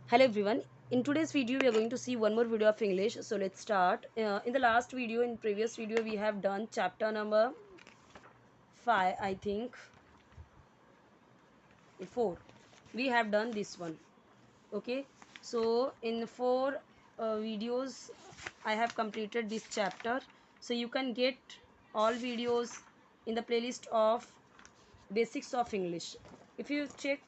Hello everyone. In today's video, we are going to see one more video of English. So let's start. In the last video, in previous video, we have done chapter number 5, I think 4. We have done this one. Okay. So in 4 videos, I have completed this chapter. So you can get all videos in the playlist of Basics of English. If you check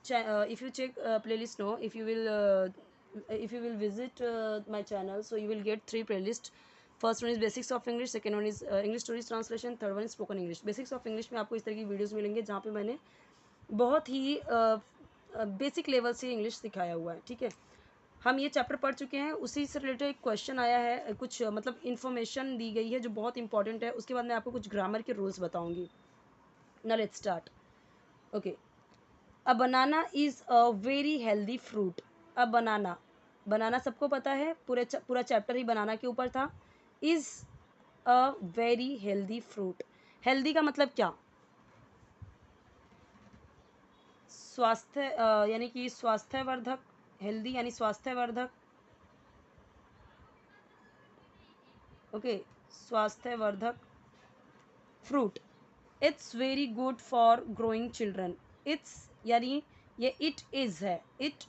if you check playlist, no, if you will visit my channel, so you will get 3 playlists. First one is basics of English, second one is English stories translation, third one is spoken English. Basics of English में आपको इस तरह की videos मिलेंगे जहाँ पे मैंने बहुत ही बेसिक लेवल से इंग्लिश सिखाया हुआ है. ठीक है, हम ये चैप्टर पढ़ चुके हैं. उसी से रिलेटेड एक क्वेश्चन आया है, कुछ मतलब इन्फॉर्मेशन दी गई है जो बहुत इंपॉर्टेंट है. उसके बाद मैं आपको कुछ ग्रामर के रूल्स बताऊंगी. Now let's start. Okay, a banana is a very healthy fruit. A banana, banana सबको पता है, पूरा चैप्टर ही बनाना के ऊपर था. Is a very healthy fruit. Healthy का मतलब क्या? स्वास्थ्य, यानी कि स्वास्थ्यवर्धक. हेल्दी यानी स्वास्थ्यवर्धक. ओके, स्वास्थ्यवर्धक fruit. It's very good for growing children. It's यानी ये इट इज़ है. It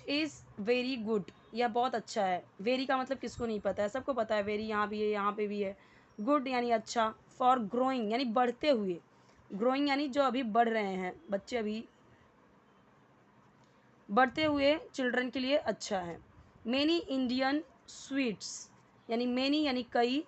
is very good. यह बहुत अच्छा है. वेरी का मतलब किसको नहीं पता है? सबको पता है. वेरी यहाँ भी है, यहाँ पे भी है. गुड यानी अच्छा. फॉर ग्रोइंग यानी बढ़ते हुए. ग्रोइंग यानी जो अभी बढ़ रहे हैं, बच्चे अभी बढ़ते हुए चिल्ड्रन के लिए अच्छा है. मेनी इंडियन स्वीट्स, यानी मेनी यानी कई.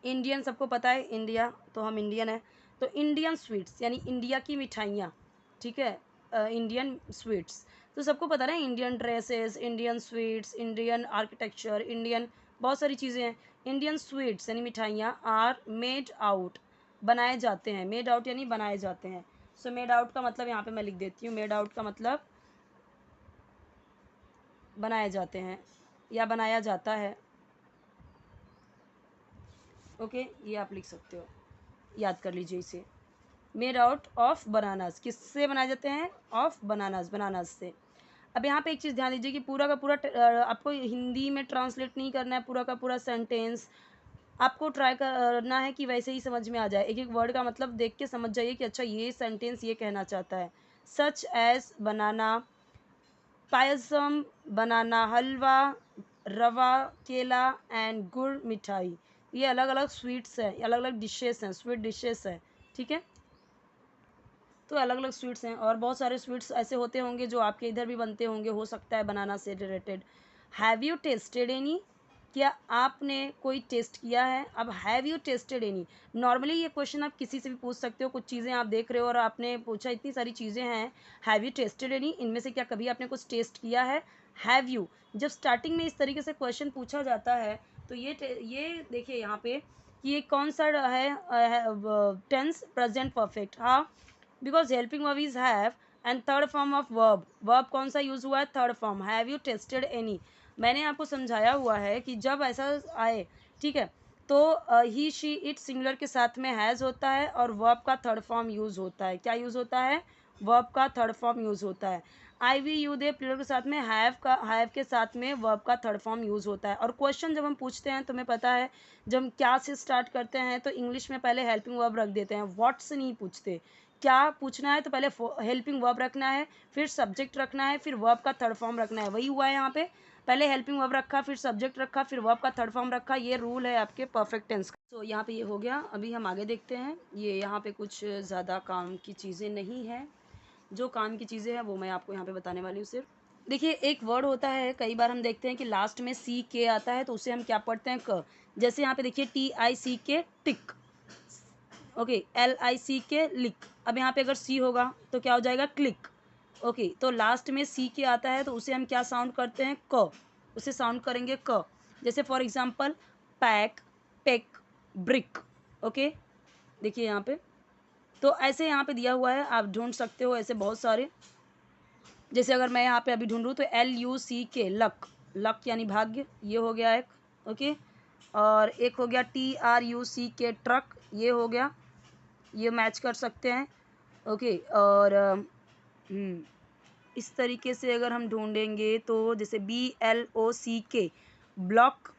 इंडियन सबको पता है, इंडिया तो हम इंडियन है. तो इंडियन स्वीट्स यानी इंडिया की मिठाइयाँ. ठीक है, इंडियन स्वीट्स तो सबको पता है. Indian dresses, Indian sweets, Indian architecture, Indian बहुत सारी चीज़ें हैं. इंडियन स्वीट्स यानी मिठाइयाँ आर मेड आउट, बनाए जाते हैं. मेड आउट यानी बनाए जाते हैं. सो मेड आउट का मतलब यहाँ पे मैं लिख देती हूँ. मेड आउट का मतलब बनाए जाते हैं या बनाया जाता है. ओके, ये आप लिख सकते हो, याद कर लीजिए इसे. Made out of bananas. किससे बनाए जाते हैं? ऑफ बनानास, बनानास से. अब यहाँ पे एक चीज़ ध्यान दीजिए कि पूरा का पूरा आपको हिंदी में ट्रांसलेट नहीं करना है. पूरा का पूरा सेंटेंस आपको ट्राई करना है कि वैसे ही समझ में आ जाए. एक एक वर्ड का मतलब देख के समझ जाइए कि अच्छा ये सेंटेंस ये कहना चाहता है. सच एज बनाना, पायसम बनाना, हलवा, रवा, केला एंड गुड़ मिठाई. ये अलग अलग स्वीट्स हैं, अलग अलग डिशेस हैं, स्वीट डिशेस हैं. ठीक है, तो अलग अलग स्वीट्स हैं. और बहुत सारे स्वीट्स ऐसे होते होंगे जो आपके इधर भी बनते होंगे, हो सकता है बनाना से related. Have you tested any? क्या आपने कोई टेस्ट किया है? अब have you tested any, normally ये क्वेश्चन आप किसी से भी पूछ सकते हो. कुछ चीज़ें आप देख रहे हो और आपने पूछा, इतनी सारी चीज़ें हैं, हैव यू टेस्टेड एनी, इनमें से क्या कभी आपने कुछ टेस्ट किया है? हैव यू, जब स्टार्टिंग में इस तरीके से क्वेश्चन पूछा जाता है तो ये देखिए यहाँ पे कि ये कौन सा है. Tense present perfect. हाँ, because helping verb is have and third form of verb. Verb कौन सा यूज हुआ है? Third form. Have you tested any, मैंने आपको समझाया हुआ है कि जब ऐसा आए, ठीक है, तो ही शी इट सिंगुलर के साथ में हैज़ होता है और वर्ब का थर्ड फॉर्म यूज़ होता है. क्या यूज़ होता है? वर्ब का थर्ड फॉर्म यूज़ होता है. आई वी यू दे प्लूरल के साथ में हैव के साथ में वर्ब का थर्ड फॉर्म यूज़ होता है. और क्वेश्चन जब हम पूछते हैं, तुम्हें पता है, जब हम क्या से स्टार्ट करते हैं तो इंग्लिश में पहले हेल्पिंग वर्ब रख देते हैं. व्हाट से नहीं पूछते. क्या पूछना है तो पहले हेल्पिंग वर्ब रखना है, फिर सब्जेक्ट रखना है, फिर वर्ब का थर्ड फॉर्म रखना है. वही हुआ है यहाँ पे. पहले हेल्पिंग वर्ब रखा, फिर सब्जेक्ट रखा, फिर वर्ब का थर्ड फॉर्म रखा. ये रूल है आपके परफेक्ट टेंस का. तो यहाँ पे ये हो गया. अभी हम आगे देखते हैं. ये यहाँ पे कुछ ज़्यादा काम की चीज़ें नहीं है. जो काम की चीज़ें हैं वो मैं आपको यहाँ पे बताने वाली हूँ सिर्फ. देखिए, एक वर्ड होता है, कई बार हम देखते हैं कि लास्ट में सी के आता है तो उसे हम क्या पढ़ते हैं? क. जैसे यहाँ पे देखिए TICK, टिक. ओके, LICK, लिक. अब यहाँ पे अगर सी होगा तो क्या हो जाएगा? क्लिक. ओके, तो लास्ट में सी के आता है तो उसे हम क्या साउंड करते हैं? क. उसे साउंड करेंगे क. जैसे for example pack, pack, brick. Okay, देखिए यहाँ पे, तो ऐसे यहाँ पे दिया हुआ है, आप ढूंढ सकते हो ऐसे बहुत सारे. जैसे अगर मैं यहाँ पे अभी ढूंढूँ तो LUCK, लक. लक यानी भाग्य, ये हो गया एक. ओके, और एक हो गया TRUCK, ट्रक, ये हो गया. ये मैच कर सकते हैं. ओके, और इस तरीके से अगर हम ढूंढेंगे तो जैसे BLOCK ब्लॉक,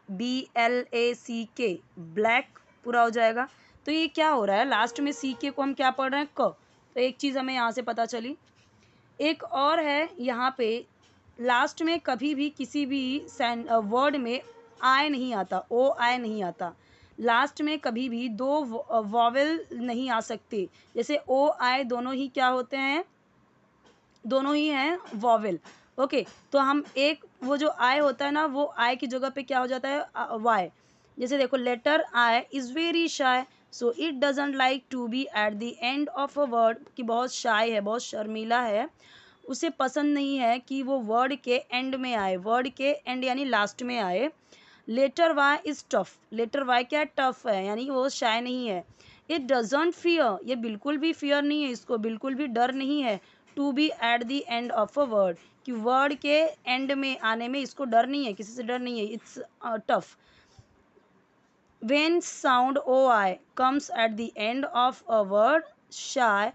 BLACK ब्लैक पूरा हो जाएगा। तो ये क्या हो रहा है, लास्ट में CK को हम क्या पढ़ रहे हैं, क। तो एक चीज़ हमें यहाँ से पता चली। एक और है यहाँ पे, लास्ट में कभी भी किसी भी वर्ड में आय नहीं आता, ओ आय नहीं आता। लास्ट में कभी भी दो वॉवेल नहीं आ सकते। जैसे ओ आय दोनों ही क्या होते हैं, दोनों ही हैं वॉवेल। ओके, तो हम एक वो जो आई होता है ना, वो आई की जगह पे क्या हो जाता है, वाई। जैसे देखो, letter I is very shy, so it doesn't like to be at the end of a word, कि बहुत शाय है, बहुत शर्मीला है, उसे पसंद नहीं है कि वो वर्ड के एंड में आए, वर्ड के एंड यानी लास्ट में आए। Letter Y is tough, letter Y क्या टफ है, यानी वो शाय नहीं है। इट डजेंट फियर, ये बिल्कुल भी फियर नहीं है, इसको बिल्कुल भी डर नहीं है। To be at the end of a word, कि वर्ड के एंड में आने में इसको डर नहीं है, किसी से डर नहीं है। It's tough. When sound OI comes at the end of a word, shy,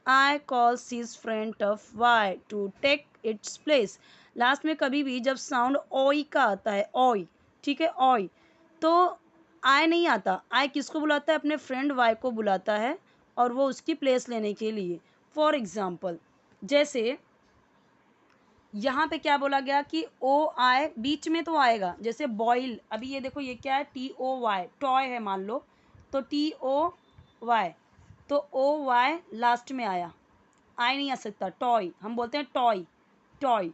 I calls his friend tough Y to take its place. Last में कभी भी जब साउंड ओई का आता है, ओई, ठीक है, ओई, तो आई नहीं आता। आई किसको बुलाता है, अपने फ्रेंड वाई को बुलाता है, और वो उसकी प्लेस लेने के लिए। फॉर एग्जाम्पल, जैसे यहाँ पे क्या बोला गया कि ओ आए बीच में तो आएगा, जैसे बॉयल, अभी ये देखो, ये क्या है, TOY, टॉय है मान लो, तो TOY, तो OY लास्ट में आया, आई नहीं आ सकता, टॉय हम बोलते हैं, टॉय, टॉय,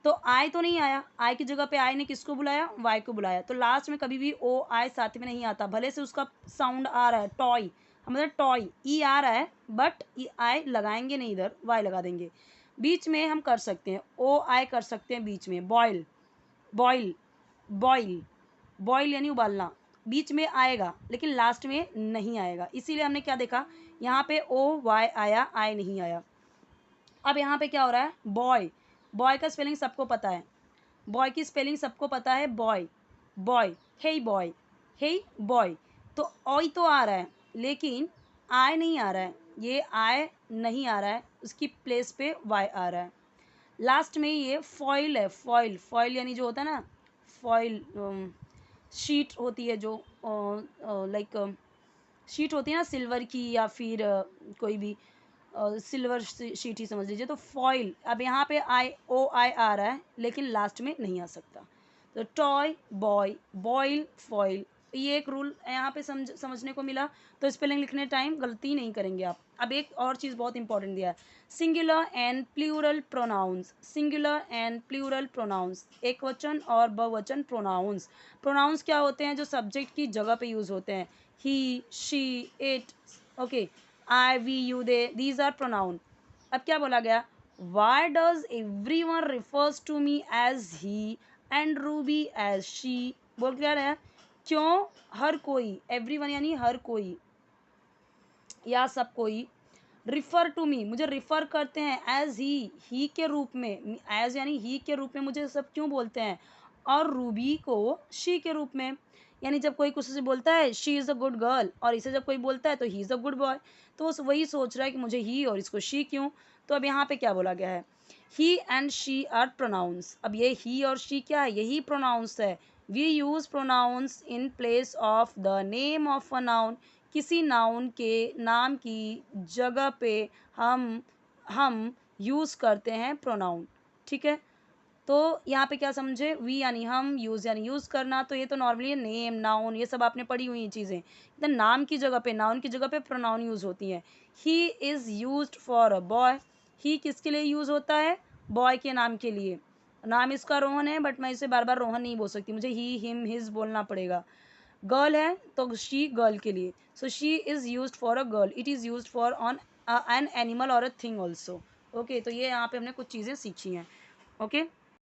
तो आई तो नहीं आया, आई की जगह पे आई ने किसको बुलाया, वाई को बुलाया। तो लास्ट में कभी भी ओ आई साथ में नहीं आता, भले से उसका साउंड आ रहा है टॉय, हम मतलब टॉय, ई आ रहा है, बट ई आई लगाएंगे नहीं, इधर वाई लगा देंगे। बीच में हम कर सकते हैं, ओ आई कर सकते हैं बीच में, बॉयल, बॉयल, बॉयल, बॉयल यानी उबालना, बीच में आएगा लेकिन लास्ट में नहीं आएगा। इसीलिए हमने क्या देखा, यहाँ पे ओ वाई आया, आई नहीं आया। अब यहाँ पे क्या हो रहा है, बॉय, बॉय का स्पेलिंग सबको पता है, बॉय की स्पेलिंग सबको पता है, boy, boy, hey boy, hey boy, तो ऑय तो आ रहा है लेकिन आय नहीं आ रहा है, ये आय नहीं आ रहा है, उसकी प्लेस पे वाई आ रहा है। लास्ट में ये फॉइल है, फॉइल, फॉइल यानी जो होता है ना, फॉइल शीट होती है जो, लाइक शीट होती है ना सिल्वर की, या फिर कोई भी सिल्वर शीट ही समझ लीजिए। तो फॉइल, अब यहाँ पे आई ओ आई आ रहा है लेकिन लास्ट में नहीं आ सकता। तो टॉय, बॉय, बॉयल, फॉइल, ये एक रूल यहाँ पे समझने को मिला। तो स्पेलिंग लिखने टाइम गलती नहीं करेंगे आप। अब एक और चीज़ बहुत इंपॉर्टेंट दिया है, singular and plural pronouns, singular and plural pronouns, एक वचन और बहुवचन प्रोनाउंस। प्रोनाउंस क्या होते हैं, जो सब्जेक्ट की जगह पे यूज़ होते हैं, he, she, it, okay, I, we, you, they, these are pronoun. अब क्या बोला गया, why does every one refers to me as he and Ruby as she, बोल क्या रहा है, क्यों हर कोई, एवरी वन यानी हर कोई या सब कोई, रिफ़र टू मी मुझे रिफ़र करते हैं एज ही के रूप में, एज यानी ही के रूप में मुझे सब क्यों बोलते हैं, और रूबी को शी के रूप में। यानी जब कोई किसी से बोलता है she is a good girl, और इसे जब कोई बोलता है तो he is a good boy, तो वो वही सोच रहा है कि मुझे ही और इसको शी क्यों। तो अब यहाँ पे क्या बोला गया है, ही एंड शी आर प्रोनाउंस। अब ये ही और शी क्या है, यही प्रोनाउंस है। We use pronoun in place of the name of a noun, किसी नाउन के नाम की जगह पे हम यूज़ करते हैं प्रोनाउन, ठीक है। तो यहाँ पे क्या समझे, वी यानी हम, यूज़ यानी यूज़ करना। तो ये तो नॉर्मली नेम, नाउन, ये सब आपने पढ़ी हुई चीज़ें। तो नाम की जगह पे, नाउन की जगह पे प्रोनाउन यूज़ होती हैं। He is used for a boy, he किसके लिए यूज़ होता है, बॉय के नाम के लिए। नाम इसका रोहन है, बट मैं इसे बार बार रोहन नहीं बोल सकती, मुझे ही, हिम, हिज बोलना पड़ेगा। गर्ल है तो शी गर्ल के लिए, so she is used for a girl, it is used for on an animal और अ थिंग ऑल्सो। ओके, तो ये यहाँ पे हमने कुछ चीज़ें सीखी हैं। ओके।